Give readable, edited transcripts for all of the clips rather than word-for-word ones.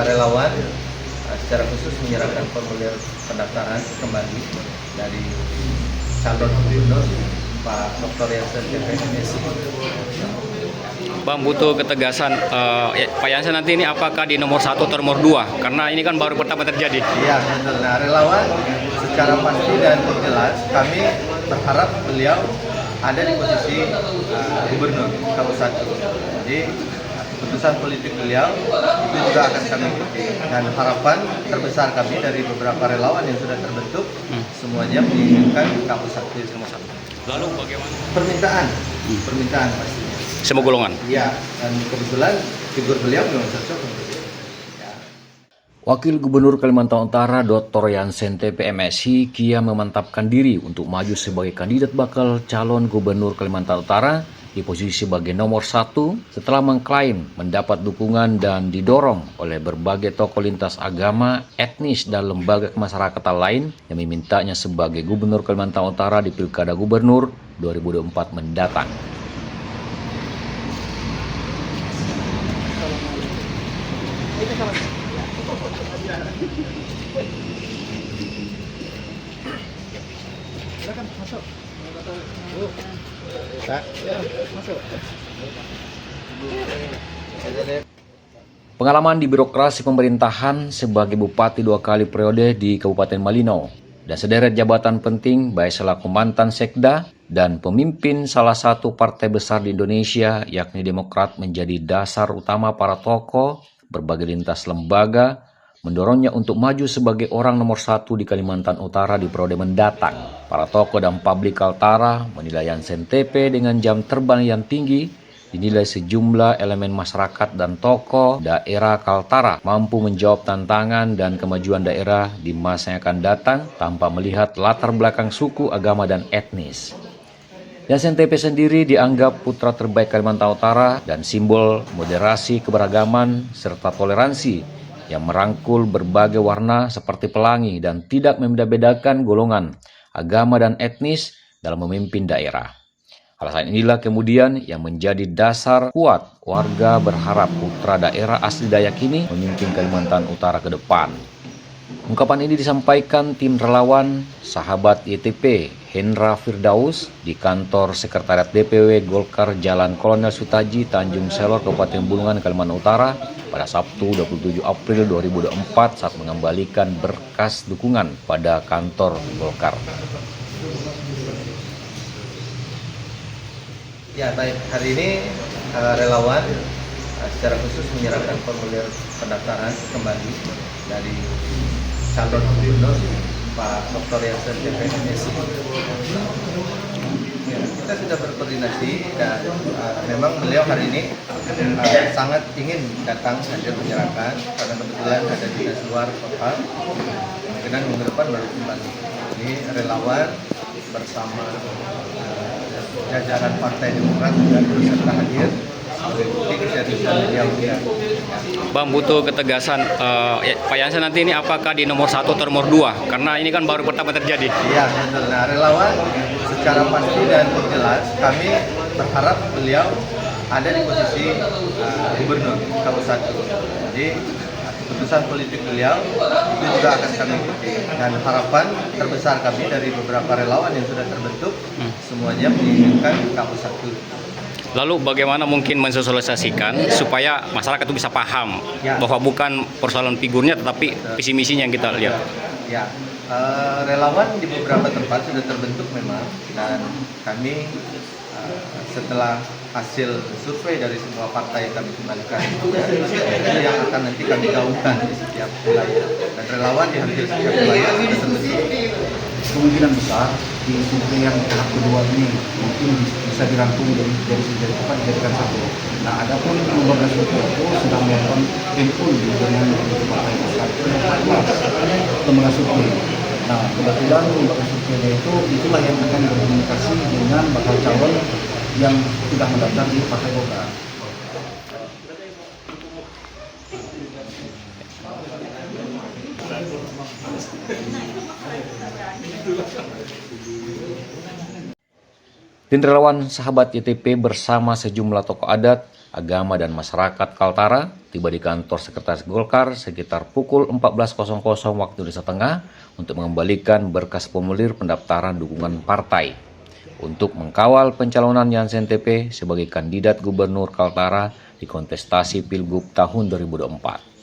relawan secara khusus menyerahkan formulir pendaftaran kembali dari calon gubernur Pak Dr. Jansen TPMSI. Bang, butuh ketegasan Pak Jansen nanti ini apakah di nomor 1 atau nomor 2? Karena ini kan baru pertama terjadi. Iya, betul. Nah, relawan secara pasti dan jelas kami berharap beliau ada di posisi gubernur KU1. Jadi keputusan politik beliau itu juga akan kami ikuti, dan harapan terbesar kami dari beberapa relawan yang sudah terbentuk semuanya menginginkan KU1 nomor 1. Lalu bagaimana? Permintaan pastinya. Semua golongan. Iya, dan kebetulan figur beliau memang cocok untuk itu. Ya. Wakil Gubernur Kalimantan Utara Dr. Jansen TPMSI kian memantapkan diri untuk maju sebagai kandidat bakal calon Gubernur Kalimantan Utara di posisi sebagai nomor 1 setelah mengklaim mendapat dukungan dan didorong oleh berbagai tokoh lintas agama, etnis, dan lembaga kemasyarakatan lain yang memintanya sebagai Gubernur Kalimantan Utara di Pilkada Gubernur 2024 mendatang. Pengalaman di birokrasi pemerintahan sebagai bupati 2 kali periode di Kabupaten Malino dan sederet jabatan penting baik selaku mantan sekda dan pemimpin salah satu partai besar di Indonesia yakni Demokrat menjadi dasar utama para tokoh berbagai lintas lembaga mendorongnya untuk maju sebagai orang nomor 1 di Kalimantan Utara di periode mendatang. Para tokoh dan publik Kaltara menilai Jansen TP dengan jam terbang yang tinggi. Dinilai sejumlah elemen masyarakat dan tokoh daerah Kaltara mampu menjawab tantangan dan kemajuan daerah di masa yang akan datang tanpa melihat latar belakang suku, agama, dan etnis. Jansen TP sendiri dianggap putra terbaik Kalimantan Utara dan simbol moderasi, keberagaman, serta toleransi yang merangkul berbagai warna seperti pelangi dan tidak membeda-bedakan golongan, agama, dan etnis dalam memimpin daerah. Alasan inilah kemudian yang menjadi dasar kuat warga berharap putra daerah asli Dayak ini memimpin Kalimantan Utara ke depan. Ungkapan ini disampaikan tim relawan sahabat YTP Hendra Firdaus di kantor Sekretariat DPW Golkar Jalan Kolonel Sutaji, Tanjung Selor, Kabupaten Bulungan, Kalimantan Utara pada Sabtu 27 April 2024 saat mengembalikan berkas dukungan pada kantor Golkar. Ya, baik. Hari ini relawan secara khusus menyerahkan formulir pendaftaran kembali dari calon gubernur Pak Dr. Jansen TPMSI. Ya, kita sudah berkoordinasi dan memang beliau hari ini sangat ingin datang hadir menyerahkan karena kebetulan ada dinas luar kota, kemungkinan minggu depan baru kembali. Ini relawan bersama jajaran Partai Demokrat juga berserta hadir sebagai bukti keseriusan beliau. Bang, butuh ketegasan Pak Jansen nanti ini apakah di nomor 1 atau nomor 2? Karena ini kan baru pertama terjadi. Iya, betul. Nah, relawan secara pasti dan jelas kami berharap beliau ada di posisi gubernur KU1. Jadi keputusan politik beliau itu juga akan kami ikuti, dan harapan terbesar kami dari beberapa relawan yang sudah terbentuk semuanya menginginkan KU1. Lalu bagaimana mungkin mensosialisasikan supaya masyarakat itu bisa paham bahwa bukan persoalan figurnya tetapi visi misinya yang kita lihat. Ya, relawan di beberapa tempat sudah terbentuk memang, dan kami setelah hasil survei dari semua partai kami kembalikan itu yang akan nanti kami gaungkan di setiap wilayah, dan relawan di hampir setiap wilayah sudah terbentuk. Kemungkinan besar di survei yang tahap kedua ini mungkin bisa dirangkum dari cepat dijadikan satu. Nah, adapun lembaga survei itu sedang melakukan empul dengan partai besar lembaga survei. Nah, kebetulan lembaga survei itulah yang akan berkomunikasi dengan bakal calon yang sudah mendaftar di Partai Golkar. Tim relawan sahabat YTP bersama sejumlah tokoh adat Agama dan Masyarakat Kaltara tiba di kantor Sekretaris Golkar sekitar pukul 14.00 waktu Indonesia Tengah untuk mengembalikan berkas formulir pendaftaran dukungan partai untuk mengkawal pencalonan Jansen TP sebagai kandidat Gubernur Kaltara di kontestasi Pilgub tahun 2024.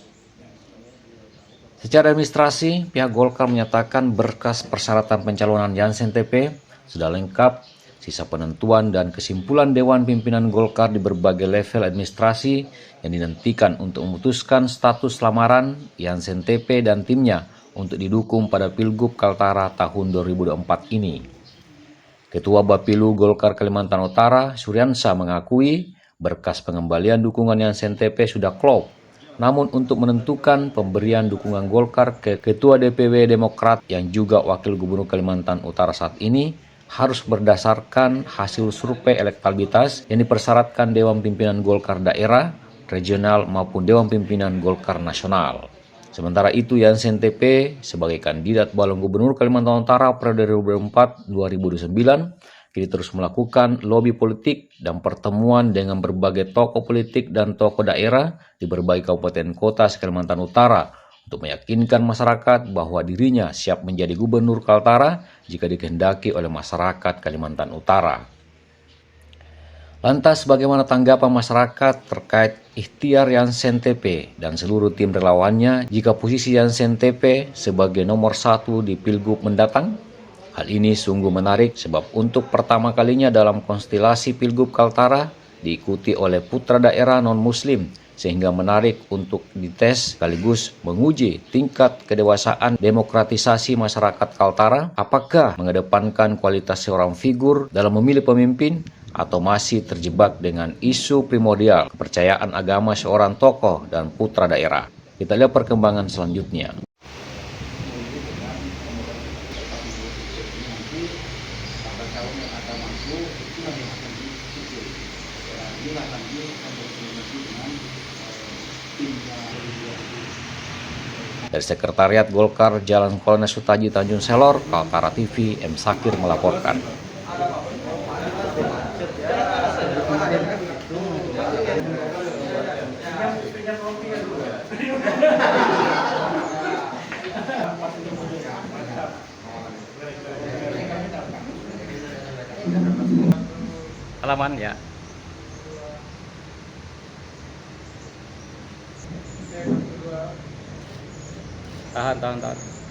Secara administrasi, pihak Golkar menyatakan berkas persyaratan pencalonan Jansen TP sudah lengkap. Sisa penentuan dan kesimpulan Dewan Pimpinan Golkar di berbagai level administrasi yang dinantikan untuk memutuskan status lamaran Jansen TP dan timnya untuk didukung pada Pilgub Kaltara tahun 2024 ini. Ketua Bapilu Golkar Kalimantan Utara, Suryansa, mengakui berkas pengembalian dukungan Jansen TP sudah klop. Namun untuk menentukan pemberian dukungan Golkar ke Ketua DPW Demokrat yang juga Wakil Gubernur Kalimantan Utara saat ini, harus berdasarkan hasil survei elektabilitas yang dipersyaratkan Dewan Pimpinan Golkar Daerah, Regional maupun Dewan Pimpinan Golkar Nasional. Sementara itu, Jansen TP sebagai kandidat balon Gubernur Kalimantan Utara periode 2004-2009 kini terus melakukan lobi politik dan pertemuan dengan berbagai tokoh politik dan tokoh daerah di berbagai kabupaten kota Kalimantan Utara untuk meyakinkan masyarakat bahwa dirinya siap menjadi Gubernur Kaltara jika dikehendaki oleh masyarakat Kalimantan Utara. Lantas bagaimana tanggapan masyarakat terkait ikhtiar Jansen TP dan seluruh tim relawannya jika posisi Jansen TP sebagai nomor 1 di Pilgub mendatang? Hal ini sungguh menarik sebab untuk pertama kalinya dalam konstelasi Pilgub Kaltara diikuti oleh putra daerah non-muslim, sehingga menarik untuk dites sekaligus menguji tingkat kedewasaan demokratisasi masyarakat Kaltara, apakah mengedepankan kualitas seorang figur dalam memilih pemimpin atau masih terjebak dengan isu primordial kepercayaan agama seorang tokoh dan putra daerah. Kita lihat perkembangan selanjutnya. Dari Sekretariat Golkar Jalan Kolonel Sutaji Tanjung Selor, Kaltara TV, M. Sakir melaporkan. Halaman ya. Tahan.